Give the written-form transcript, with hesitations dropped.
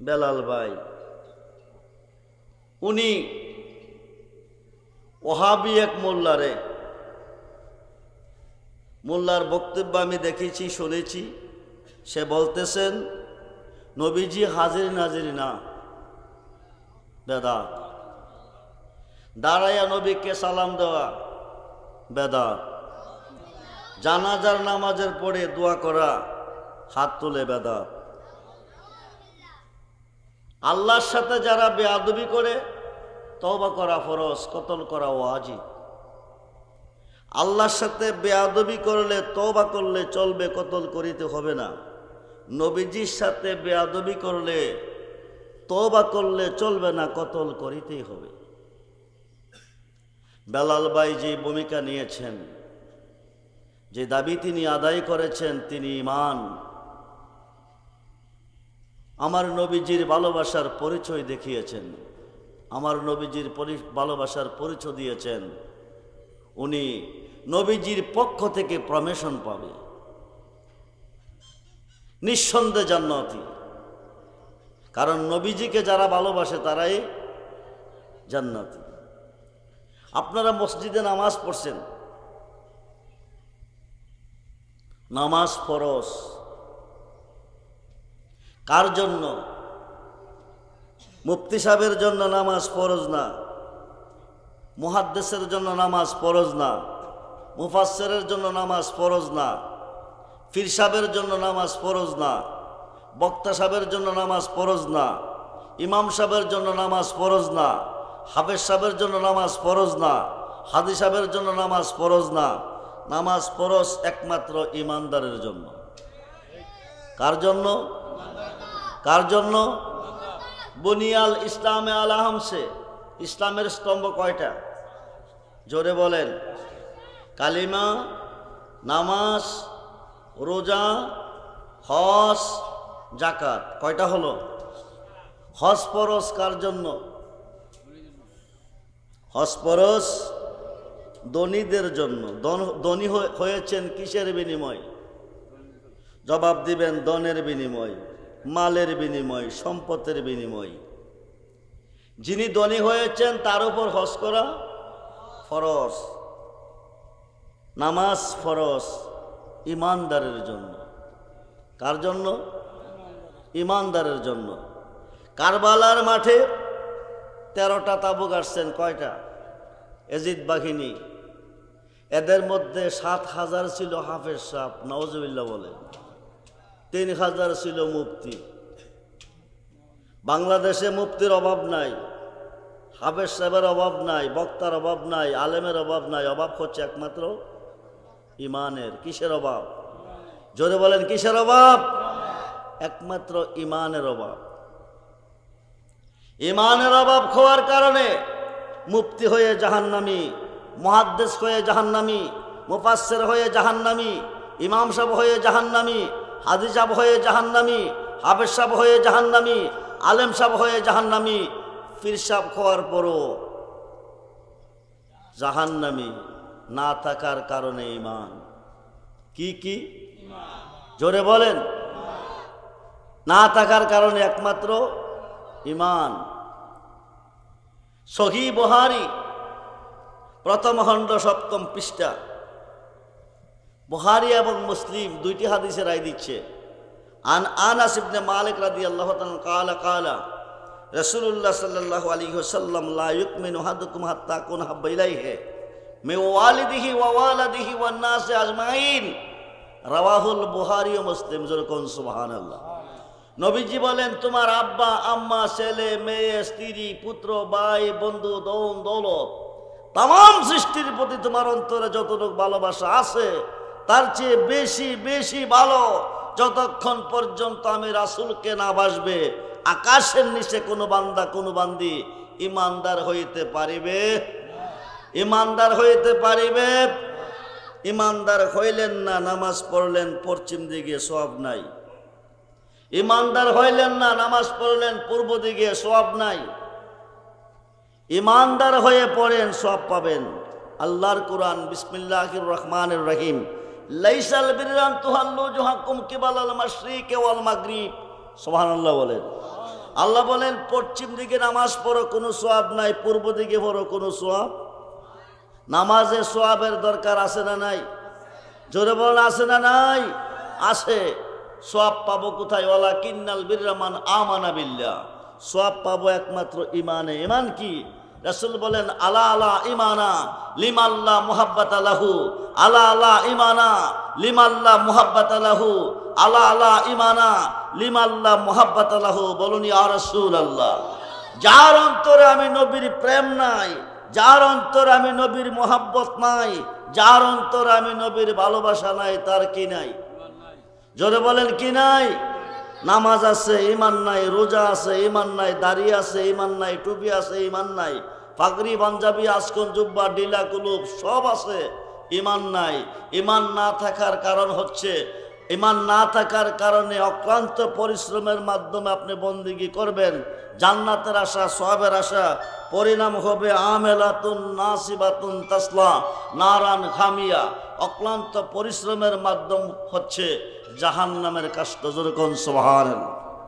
বেলাল ভাই উনি ওহাবি এক মোল্লার বক্তব্য আমি দেখেছি, শুনেছি। সে বলতেছেন নবীজি হাজির নাজির না, বেদাত। দাঁড়াইয়া নবীকে সালাম দেওয়া বেদাত। জানাজার নামাজের পরে দোয়া করা, হাত তুলে বেদাত। আল্লাহর সাথে যারা বেয়াদবি করে তওবা করা ফরজ, কতল করা ওয়াজিব। আল্লাহর সাথে বেয়াদবি করলে তওবা করলে চলবে, কতল করিতে হবে না। নবীজির সাথে বেয়াদবি করলে তওবা করলে চলবে না, কতল করিতেই হবে। বেলাল ভাই যে ভূমিকা নিয়েছেন, যে দাবি তিনি আদায় করেছেন, তিনি ঈমান, আমার নবীজির ভালোবাসার পরিচয় দেখিয়েছেন, আমার নবীজির ভালোবাসার পরিচয় দিয়েছেন। উনি নবীজির পক্ষ থেকে প্রমোশন পাবে, নিঃসন্দেহে জান্নাতি। কারণ নবীজিকে যারা ভালোবাসে তারাই জান্নাতি। আপনারা মসজিদে নামাজ পড়ছেন, নামাজ ফরজ। কার জন্য? মুফতি সাহেবের জন্য নামাজ ফরজ না, মুহাদ্দিসের জন্য নামাজ ফরজ না, মুফাসসিরের জন্য নামাজ ফরজ না, পীর সাহেবের জন্য নামাজ ফরজ না, বক্তা সাহেবের জন্য নামাজ ফরজ না, ইমাম সাহেবের জন্য নামাজ ফরজ না, হাফেজ সাহেবের জন্য নামাজ ফরজ না, হাদিস সাহেবের জন্য নামাজ ফরজ না। নামাজ ফরজ একমাত্র ঈমানদারের জন্য। কার জন্য? কার জন্য? বুনিয়াল ইসলামে আলা হামসে। ইসলামের স্তম্ভ কয়টা? জোরে বলেন। কালিমা, নামাজ, রোজা, হজ, যাকাত। কয়টা হলো? হজ ফরজ কার জন্য? হজ ফরজ ধনীদের জন্য। ধনী হয়েছেন কিসের বিনিময়? জবাব দিবেন ধনের বিনিময়, মালের বিনিময়, সম্পদের বিনিময়। যিনি ধনী হয়েছেন তার উপর হজ করা ফরজ, নামাজ ফরজ ঈমানদারের জন্য। কার জন্য? ঈমানদারের জন্য। কারবালার মাঠে 13টা তাবু গাড়ছেন। কয়টা? এজিদ বাহিনী। এদের মধ্যে 7,000 ছিল হাফেজ সাহেব, নাউজুবিল্লাহ বলে। 3,000 ছিল মুফতি। বাংলাদেশে মুফতির অভাব নাই, হাফেজ সাহেবের অভাব নাই, বক্তার অভাব নাই, আলেমের অভাব নাই। অভাব হচ্ছে একমাত্র ইমানের। কিসের অভাব? জোরে বলেন, কিসের অভাব? একমাত্র ইমানের অভাব। ইমানের অভাব হওয়ার কারণে মুফতি হয়ে জাহান্নামী, মুহাদ্দিস হয়ে জাহান্নামী, মুফাসসির হয়ে জাহান্নামী, ইমাম সাহেব হয়ে জাহান্নামী, হাদিস সাহেব হয়ে জাহান্নামী, হাফেজ সাহেব হয়ে জাহান্নামী, আলেম সাহেব হয়ে জাহান্নামী। পীর সাহেব হওয়ার পরও জাহান্নামী না থাকার কারণে ঈমান। কি কি? জোরে বলেন। না থাকার কারণে একমাত্র ঈমান। সহিহ বুখারী প্রথম খণ্ড 7ম পৃষ্ঠা। বুখারী এবং মুসলিম দুইটি হাদিসে রায় দিচ্ছে। আনাস ইবনে মালিক রাদিয়াল্লাহু তাআলা কালা রাসূলুল্লাহ সাল্লাল্লাহু আলাইহি ওয়াসাল্লাম লা ইউমিনু আহাদুকুম হাত্তা কুনা হাব্বা ইলাইহি মিন ওয়ালিদিহি ওয়া ওয়ালাদিহি ওয়ান নাসি আজমাইন। রাওয়াহুল বুখারী ও মুসলিম। যেরকম সুবহানাল্লাহ। নবীজি বলেন, তোমার আব্বা আম্মা, ছেলে মেয়ে, স্ত্রী, পুত্র, ভাই, বন্ধু, ধন দৌলত, তাম সৃষ্টির প্রতি তোমার অন্তরে যতটুকু ভালোবাসা আছে তার চেয়ে বেশি বেশি ভালো যতক্ষণ পর্যন্ত আমি রাসূলকে না বাসবে আকাশের নিচে কোনো বান্দা কোনো বান্দি ইমানদার হইতে পারিবে? ইমানদার হইতে পারিবে? ইমানদার হইলেন না, নামাজ পড়লেন পশ্চিম দিকে, সওয়াব নাই। ইমানদার হইলেন না, নামাজ পড়লেন পূর্ব দিকে, সওয়াব নাই। ইমানদার হয়ে পড়েন, সওয়াব পাবেন। আল্লাহর কোরআন, বিসমিল্লাহির রহমানির রহিম। লাইসাল বিররান তুহাল্লু জুহাকুম কিবালাল মাশরিকি ওয়াল মাগরিব। সুবহানাল্লাহ বলেন। আল্লাহ বলেন পশ্চিম দিকে নামাজ পড়ো কোনো সোয়াব নাই, পূর্ব দিকে পড়ো কোনো সোয়াব। নামাজে সোয়াবের দরকার আছে না নাই? জোরে বলেন আছে না নাই? আছে। সোয়াব পাবো কোথায়? ওয়ালাকিন্নাল বিররা মান আমানা বিল্লাহ। সোয়াব পাবো একমাত্র ইমানে। ইমান কি? রাসূল বলেন আলা আলা ইমানা লিমাল্লাহ মুহাব্বাতা লাহু, আলা আলা ইমানা লিমাল্লাহ মুহাব্বাতা লাহু, আলা আলা ইমানা লিমাল্লাহ মুহাব্বাতা লাহু। বলুন ইয়া রাসূলুল্লাহ। যার অন্তরে আমি নবীর প্রেম নাই, যার অন্তরে আমি নবীর মোহাব্বত নাই, যার অন্তরে আমি নবীর ভালোবাসা নাই, তার কি নাই? জোরে বলেন কি নাই? নামাজ আছে ঈমান নাই, রোজা আছে ঈমান নাই, দাড়ি আছে ঈমান নাই, টুপি আছে ঈমান নাই, পাগড়ি পাঞ্জাবি আজকন জুব্বা ডিলা কুলুপ সব আছে, ঈমান নাই। ঈমান না থাকার কারণ হচ্ছে, ঈমান না থাকার কারণে অক্লান্ত পরিশ্রমের মাধ্যমে আপনি বন্দেগী করবেন, জান্নাতের আশা সওয়াবের আশা, পরিণাম হবে আমেলাতুন নাসিবাতুন তাসলা নারান খামিয়া। অক্লান্ত পরিশ্রমের মাধ্যম হচ্ছে জাহান্নামের কাষ্ট। জোরে কোন সুবহানাল্লাহ।